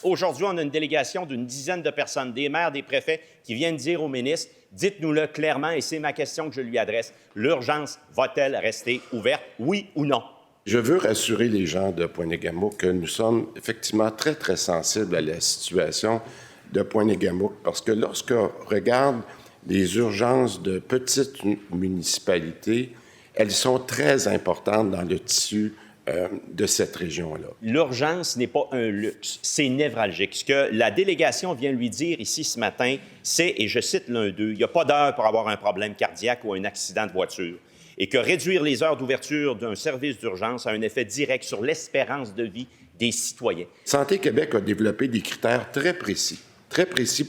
Aujourd'hui, on a une délégation d'une dizaine de personnes, des maires, des préfets, qui viennent dire au ministre, dites-nous-le clairement, et c'est ma question que je lui adresse, l'urgence va-t-elle rester ouverte, oui ou non? Je veux rassurer les gens de Pointe-Égamouk que nous sommes effectivement très, très sensibles à la situation de Pointe-Égamouk parce que lorsqu'on regarde les urgences de petites municipalités, elles sont très importantes dans le tissu de cette région-là. L'urgence n'est pas un luxe, c'est névralgique. Ce que la délégation vient lui dire ici ce matin, c'est, et je cite l'un d'eux, il n'y a pas d'heure pour avoir un problème cardiaque ou un accident de voiture, et que réduire les heures d'ouverture d'un service d'urgence a un effet direct sur l'espérance de vie des citoyens. Santé Québec a développé des critères très précis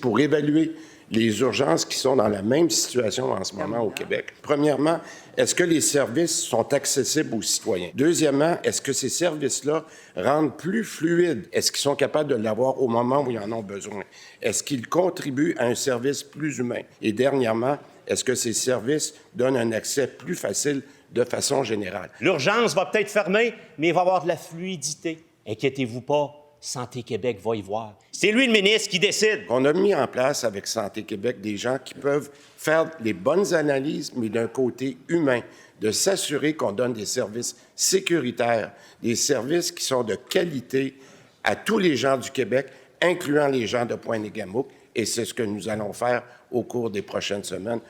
pour évaluer les urgences qui sont dans la même situation en ce moment au Québec. Premièrement, est-ce que les services sont accessibles aux citoyens? Deuxièmement, est-ce que ces services-là rendent plus fluide? Est-ce qu'ils sont capables de l'avoir au moment où ils en ont besoin? Est-ce qu'ils contribuent à un service plus humain? Et dernièrement, est-ce que ces services donnent un accès plus facile de façon générale? L'urgence va peut-être fermer, mais il va y avoir de la fluidité. Inquiétez-vous pas, Santé Québec va y voir. C'est lui le ministre qui décide. On a mis en place avec Santé Québec des gens qui peuvent faire les bonnes analyses, mais d'un côté humain, de s'assurer qu'on donne des services sécuritaires, des services qui sont de qualité à tous les gens du Québec, incluant les gens de Pointe-Égamouk, et c'est ce que nous allons faire au cours des prochaines semaines